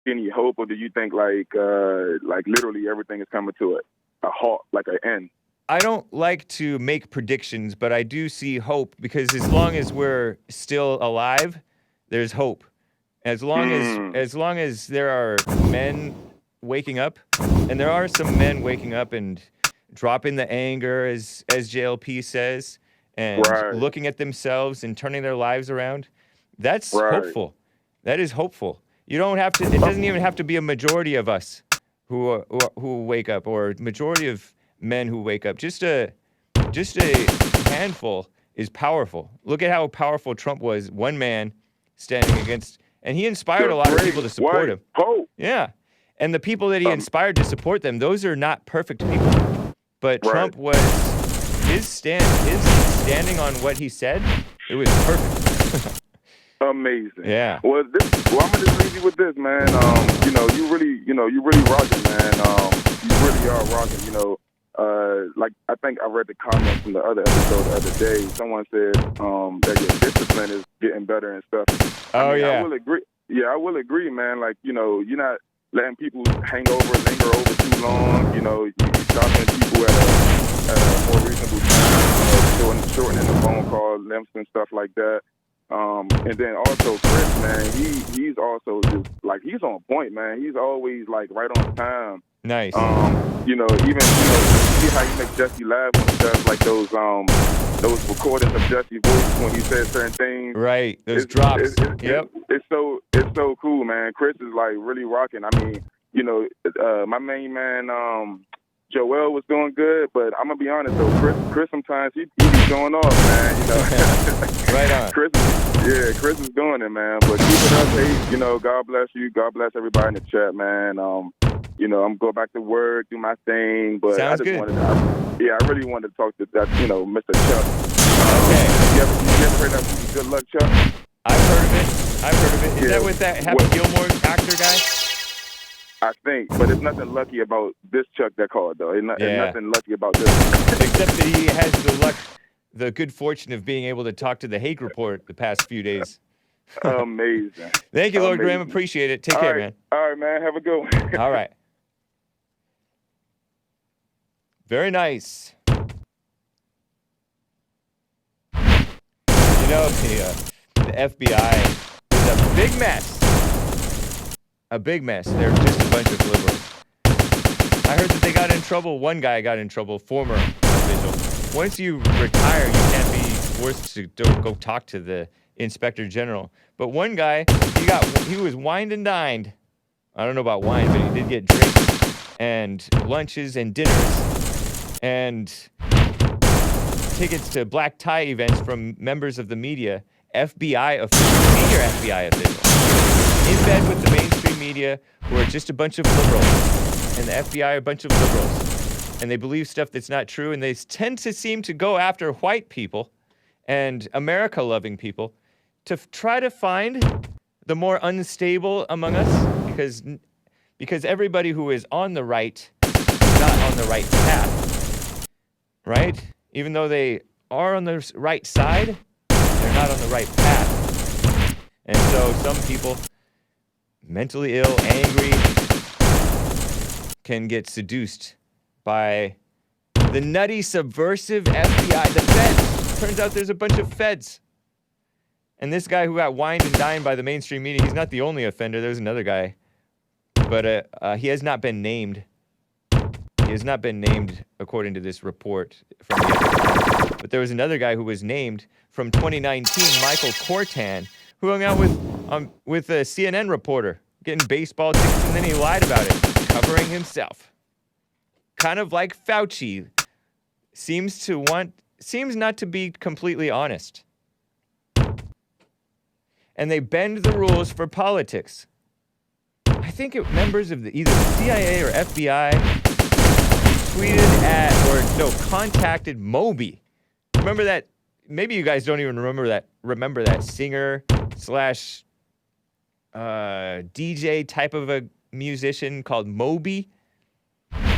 any hope, or do you think like literally everything is coming to a halt, like an end? I don't like to make predictions, but I do see hope because as long as we're still alive, there's hope. Mm, As long as there are men waking up, and there are some men waking up and dropping the anger, as JLP says, and right, looking at themselves and turning their lives around, that's right. hopeful. That is hopeful. You don't have to. It doesn't even have to be a majority of us who wake up, or majority of men who wake up. Just a handful is powerful. Look at how powerful Trump was. One man standing against, and he inspired The a lot of great people to support white him. hope. Yeah. And the people that he Um, inspired to support them, those are not perfect people. But right. Trump was his standing on what he said, it was perfect. Amazing. Yeah. Well, I'm gonna just leave you with this, man. You really rocking, man. You really are rocking. Like I think I read the comment from the other episode the other day. Someone said that your discipline is getting better and stuff. I Oh mean, I yeah. will agree. Yeah, I will agree, man. Like you're not letting people linger over too long. You stopping people at a more reasonable time. Shortening the phone call lengths and stuff like that. And then also Chris, man, he's also just like he's on point, man. He's always like right on time. Nice. Even you see how he makes Jesse laugh when he does like those recordings of Jesse's voice when he says certain things. Right. Those drops. Yep. It's so cool, man. Chris is like really rocking. I mean, my main man, Joel was doing good, but I'm gonna be honest though, Chris sometimes he be showing off, man. Right on. Chris is doing it, man. But keep it up, hey. God bless you. God bless everybody in the chat, man. I'm going back to work, do my thing, but Sounds good. I really wanted to talk to that, Mr. Chuck. Okay. You ever heard that movie, Good Luck, Chuck? I've heard of it. Is that with that Happy Gilmore actor guy? I think, but it's nothing lucky about this Chuck that called, though. It's nothing lucky about this. Except that he has the good fortune of being able to talk to the Hague Report the past few days. Amazing. Thank you, Lord Graham. Appreciate it. Take care, man. All right, man. Have a good one. All right. Very nice. The FBI is a big mess. A big mess. They're just a bunch of liberals. I heard that they got in trouble. One guy got in trouble, former official. Once you retire, you can't be forced to go talk to the inspector general. But one guy, he was wined and dined. I don't know about wine, but he did get drinks and lunches and dinners and tickets to black tie events from members of the media, FBI officials, senior FBI officials, in bed with the mainstream media, who are just a bunch of liberals, and the FBI are a bunch of liberals, and they believe stuff that's not true, and they tend to seem to go after white people and America-loving people to try to find the more unstable among us, because everybody who is on the right is not on the right path, right? Even though they are on the right side, they're not on the right path. And so some people, mentally ill, angry, can get seduced by the nutty, subversive FBI, the feds. Turns out there's a bunch of feds. And this guy who got wined and dined by the mainstream media, he's not the only offender. There's another guy. But he has not been named. He has not been named according to this report from the FBI. But there was another guy who was named from 2019, Michael Cortan, who hung out with a CNN reporter, getting baseball tickets, and then he lied about it, covering himself. Kind of like Fauci, seems not to be completely honest. And they bend the rules for politics. I think members of either the CIA or FBI contacted Moby. Remember that? Maybe you guys don't even remember that singer slash DJ type of a musician called Moby.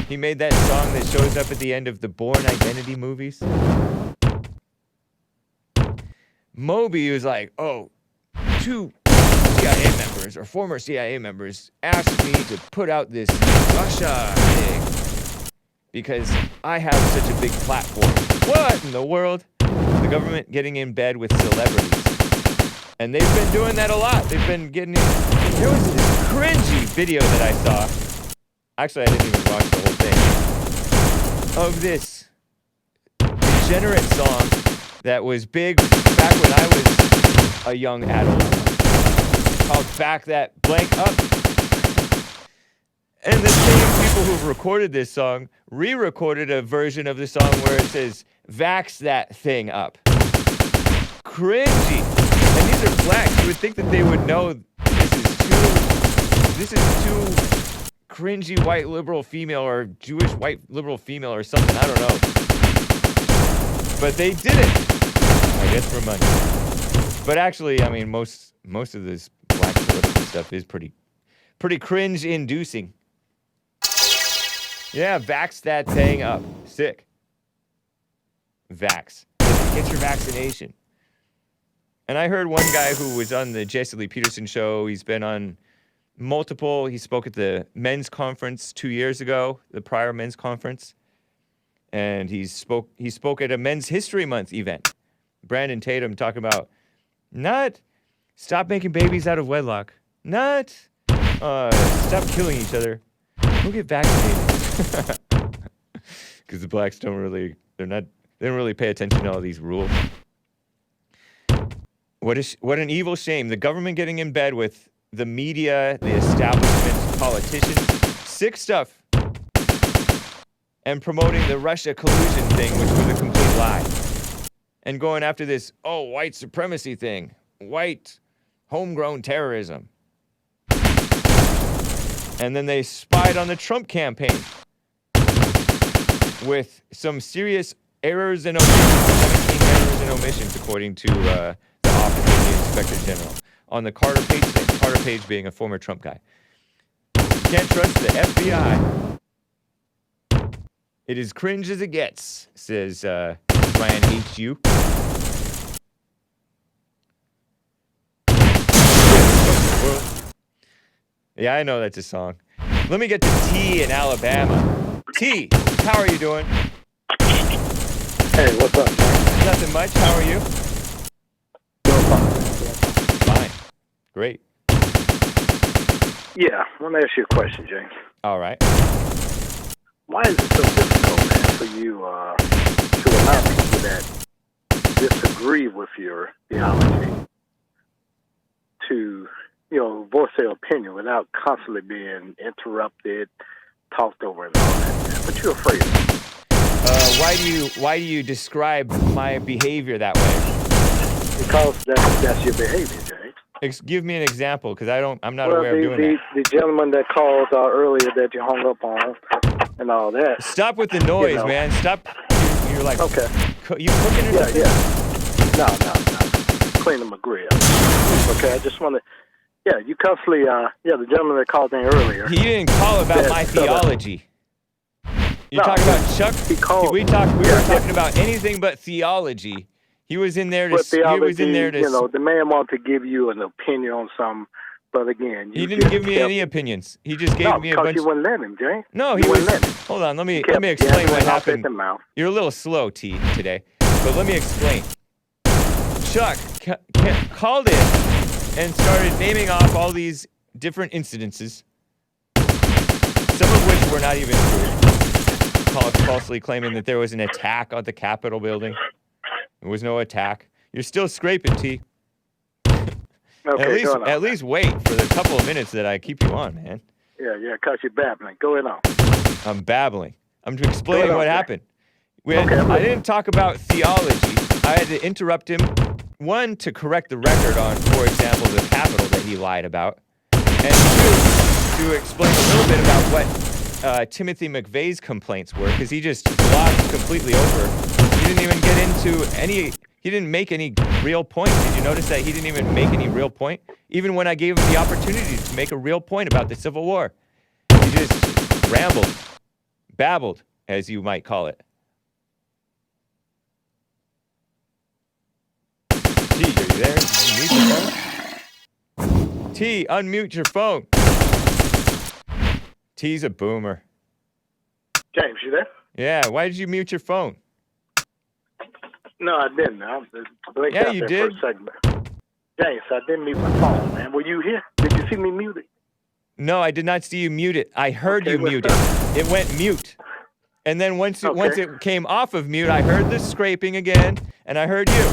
He made that song that shows up at the end of the Bourne Identity movies. Moby was like, oh, two CIA members or former CIA members asked me to put out this Russia thing because I have such a big platform. What in the world? The government getting in bed with celebrities. And they've been doing that a lot. They've been getting in. There was this cringy video that I saw. Actually, I didn't even watch the whole thing. Of this degenerate song that was big back when I was a young adult, called Back That Blank Up. And the same people who've recorded this song re-recorded a version of the song where it says, Vax That Thing Up. Cringy. And these are blacks. You would think that they would know this is too cringy white liberal female or Jewish white liberal female or something. I don't know. But they did it. I guess for money. But actually, I mean, most of this black political stuff is pretty cringe-inducing. Yeah, vax that thing up. Sick. Vax. Get your vaccination. And I heard one guy who was on the Jesse Lee Peterson show. He's been on multiple. He spoke at the men's conference 2 years ago, the prior men's conference. And he spoke at a Men's History Month event. Brandon Tatum talking about not stop making babies out of wedlock. Not stop killing each other. Go get vaccinated. Because the blacks they don't really pay attention to all these rules. What an evil shame. The government getting in bed with the media, the establishment, politicians, sick stuff. And promoting the Russia collusion thing, which was a complete lie. And going after this, white supremacy thing. White homegrown terrorism. And then they spied on the Trump campaign with some serious errors and omissions, 17 errors and omissions, according to the Office of the Inspector General, on the Carter Page thing. Carter Page being a former Trump guy. You can't trust the FBI. It is cringe as it gets, says Ryan H.U. Yeah, I know that's a song. Let me get to T in Alabama. T, how are you doing? Hey, what's up, man? Nothing much. How are you? Doing Fine. fine. Great. Yeah, let me ask you a question, James. All right. Why is it so difficult, man, for you to allow people that disagree with your theology to, voice their opinion without constantly being interrupted, talked over, and all that, man? What you afraid of? Why do you describe my behavior that way? Because that's your behavior, James. Give me an example, because I'm not aware of doing that. The gentleman that called earlier that you hung up on and all that. Stop with the noise, man. Stop. You're like, okay. You cooking or something? Yeah. No. Cleaning my grill. Okay, I just want to. Yeah, you constantly. The gentleman that called in earlier. He didn't call about my theology. You're talking about Chuck. He called. We were talking about anything but theology. He was in there to. Theology, he was in there to. The man wanted to give you an opinion on something, but again, he didn't give me any opinions. He just gave me a bunch. You wouldn't let him, James. No, he was. Hold on, let me explain what happened. You're a little slow, T, today, but let me explain. Chuck called in and started naming off all these different incidences, some of which were not even true. Falsely claiming that there was an attack on the Capitol building. There was no attack. You're still scraping, T. Okay, at least wait for the couple of minutes that I keep you on, man. Yeah, because you're babbling. Go ahead on. I'm babbling. I'm explaining what happened. I didn't talk about theology. I had to interrupt him, one, to correct the record on, for example, the Capitol that he lied about, and two, to explain a little bit about what Timothy McVeigh's complaints were, because he just glossed completely over. He didn't even get into he didn't make any real point. Did you notice that he didn't even make any real point? Even when I gave him the opportunity to make a real point about the Civil War. He just rambled, babbled, as you might call it. T, are you there? Did you mute the phone? T, T, unmute your phone. T's a boomer. James, you there? Yeah, why did you mute your phone? No, I didn't. I blinked Yeah, out you there did. for a second. James, I didn't mute my phone, man. Were you here? Did you see me mute it? No, I did not see you mute it. I heard Okay, you what's mute up? it. It went mute. And then once Okay. it came off of mute, I heard the scraping again, and I heard you.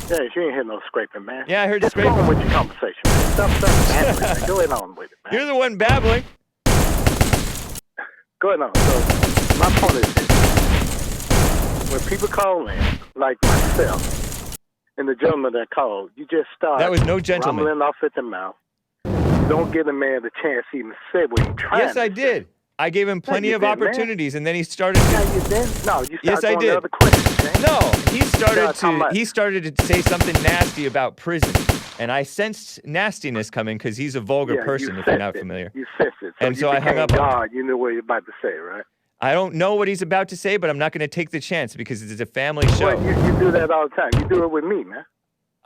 James, you ain't hear no scraping, man. Yeah, I heard Just scraping. go on with your conversation, man. Stop babbling, man. Go ahead on with it, man. You're the one babbling. Go ahead on. So, my point is this. When people call in, like myself, and the gentleman that called, you just start That was no gentleman. rumbling off at the mouth. You don't give the man the chance to even say what he's trying Yes, to I say. did. I gave him plenty you of didn't, man. opportunities, and then he started Yeah, to. you didn't? No, you started Yes, I on did. the other question, James. No, he talking about- he started to say something nasty about prison, and I sensed nastiness coming because he's a vulgar Yeah, person. you If you're sensed not it. familiar, You sensed it. And you so I hung became up on him. God, you knew what you were about to say, right? I don't know what he's about to say, but I'm not going to take the chance because it's a family show. Well, you do that all the time. You do it with me, man.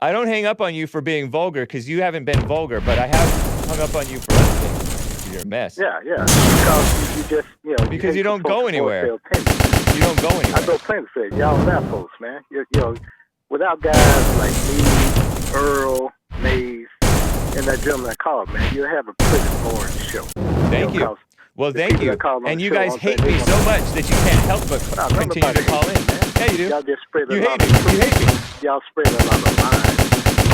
I don't hang up on you for being vulgar because you haven't been vulgar, but I have hung up on you for other things. You're a mess. Yeah. Because you just, Because hate you don't for go folks to anywhere. feel offended. You don't go I anywhere. go plenty for it. Y'all that folks, man. Without guys like me, Earl, Maze, and that gentleman that called, man, you'll have a pretty boring show. Thank you. 'cause Well, the thank people you. that call on And the you show guys all hate day, me they so wanna- much that you can't help but No, continue to nobody call hates in. you, man. Yeah, you do. Y'all just spread a You lot hate of me. You truth. hate me. Y'all spread a lot of lies.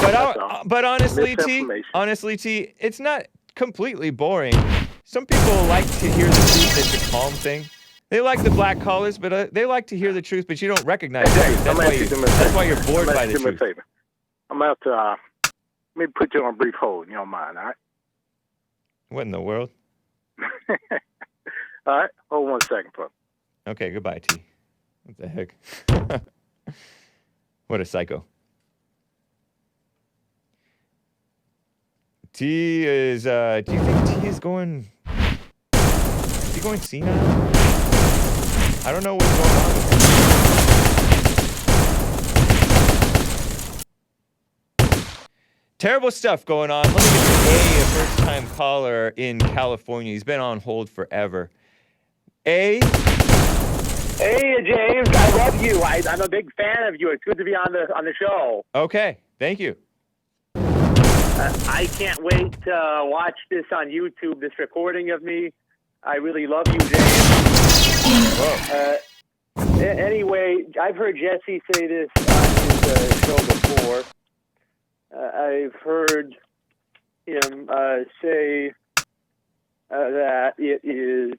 But That's all. but honestly, T, Misinformation. it's not completely boring. Some people like to hear the truth. It's a calm thing. They like the black collars, but they like to hear the truth. But you don't recognize the truth. I'm gonna ask you do me a favor. That's why you're bored I'm by gonna the ask you do me a truth. favor. I'm about to maybe put you on a brief hold. You don't mind, all right? What in the world? All right, hold 1 second, bro. Okay, goodbye, T. What the heck? What a psycho. T is, do you think T is going, is he going senile? I don't know what's going on with him. Terrible stuff going on. Let me get to A first-time caller in California. He's been on hold forever. A? Hey, James, I love you. I'm a big fan of you. It's good to be on the show. Okay, thank you. I can't wait to watch this on YouTube, this recording of me. I really love you, James. Whoa. Anyway, I've heard Jesse say this on his show before. I've heard him say that it is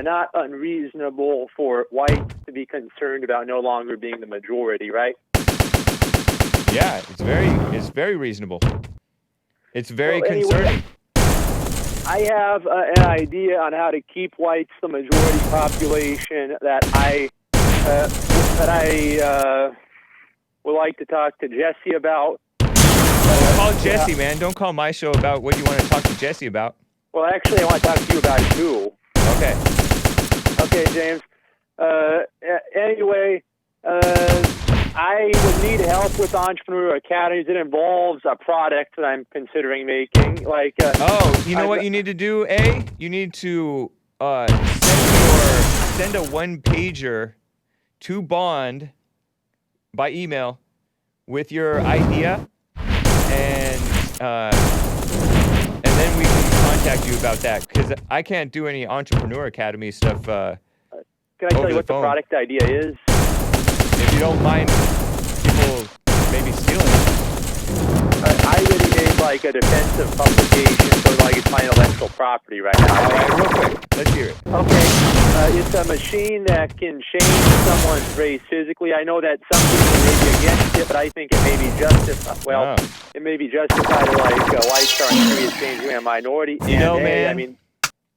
not unreasonable for whites to be concerned about no longer being the majority, right? Yeah, it's very reasonable. It's very Well, anyway, concerning. I have an idea on how to keep whites the majority population that I would like to talk to Jesse about. Call Jesse, man. Don't call my show about what you want to talk to Jesse about. Well, actually, I want to talk to you about it too. Okay. Okay, James. Anyway, I would need help with Entrepreneur Academies. It involves a product that I'm considering making. Like, Oh, you know what you need to do, A? You need to send a one-pager to Bond by email with your idea, and then we can contact you about that, because I can't do any Entrepreneur Academy stuff. can I over tell you the what the phone. product idea is? If you don't mind people maybe stealing it. I already made like a defensive publication, so like it's my intellectual property right now. All right, real quick, let's hear it. Okay, it's a machine that can change someone's race physically. I know that some people may be against it, but I think it may be justified. Well, Oh. it may be justified, like whites are serious changing a minority. You know, and, hey, man, I mean,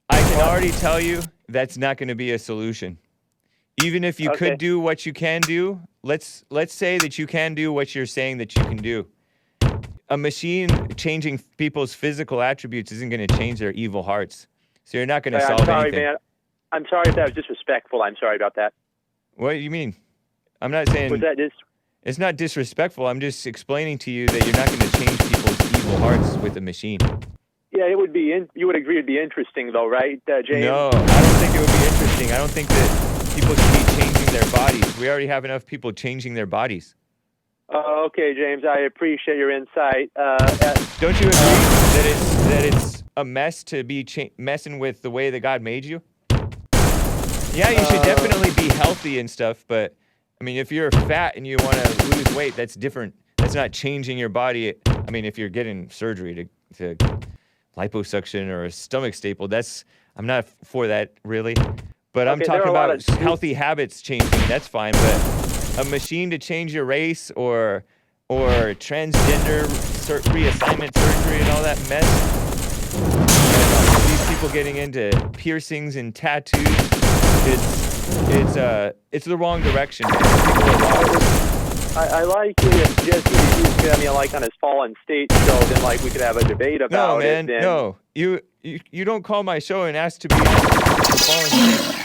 I can already tell you that's not going to be a solution. Even if you Okay. could do what you can do, let's say that you can do what you're saying that you can do. A machine changing people's physical attributes isn't going to change their evil hearts. So you're not going to solve I'm sorry, anything. man. I'm sorry if that was disrespectful. I'm sorry about that. What do you mean? I'm not saying Was that just? it's not disrespectful. I'm just explaining to you that you're not going to change people's evil people's hearts with a machine. Yeah, it would be. You would agree it'd be interesting, though, right, James? No, I don't think it would be interesting. I don't think that people should be changing their bodies. We already have enough people changing their bodies. Okay, James, I appreciate your insight. Don't you agree that it's a mess to be messing with the way that God made you? Yeah, you should definitely be healthy and stuff, but I mean, if you're fat and you want to lose weight, that's different. That's not changing your body. I mean, if you're getting surgery to liposuction or a stomach staple, I'm not for that really. But I'm talking about healthy habits changing. That's fine, but a machine to change your race or transgender reassignment surgery and all that mess. And these people getting into piercings and tattoos, it's the wrong direction, man. People are lost. I like it if Jesse was giving me a like on his Fallen State show, then like we could have a debate about it. No, you don't call my show and ask to be on Fallen State.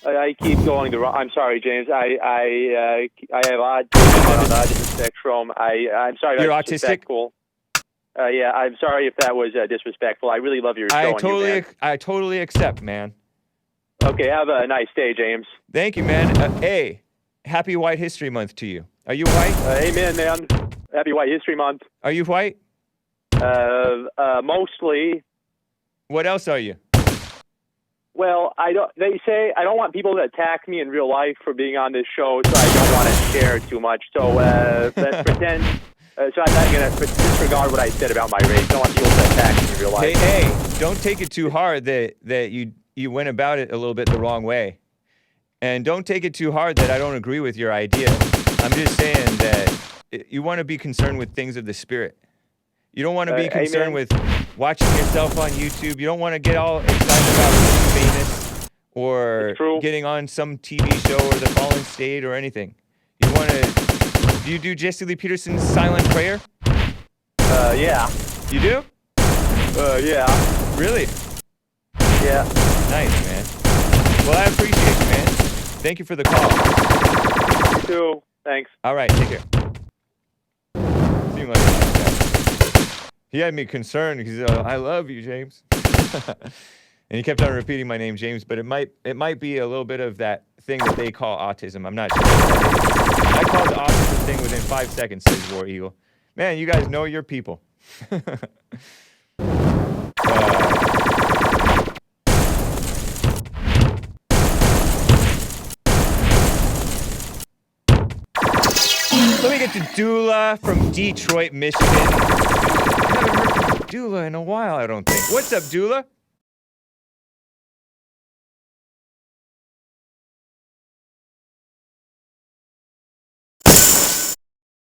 I keep going the wrong. I'm sorry, James. I have autism on the autism spectrum. I'm sorry. You're autistic? Yeah, I'm sorry if that was disrespectful. I really love your show. I totally accept, man. Okay, have a nice day, James. Thank you, man. Hey, happy White History Month to you. Are you white? Amen, man. Happy White History Month. Are you white? Mostly. What else are you? Well, they say I don't want people to attack me in real life for being on this show, so I don't want to share too much. So let's pretend. So I'm not gonna disregard what I said about my race. I don't want people to attack me in real life. Hey, don't take it too hard that you went about it a little bit the wrong way, and don't take it too hard that I don't agree with your idea. I'm just saying that you want to be concerned with things of the spirit. You don't want to be concerned with watching yourself on YouTube. You don't want to get all excited about being famous or getting on some TV show or the Fallen State or anything. You want to... Do you do Jesse Lee Peterson's silent prayer? Yeah. You do? Yeah. Really? Yeah. Nice, man. Well, I appreciate you, man. Thank you for the call. You too. Thanks. All right, take care. Seemed like a nice guy. He had me concerned because I love you, James. And he kept on repeating my name, James, but it might be a little bit of that thing that they call autism. I'm not sure. I called the autism thing within 5 seconds, says War Eagle. Man, you guys know your people. Let me get to Dula from Detroit, Michigan. I haven't heard from Dula in a while, I don't think. What's up, Dula?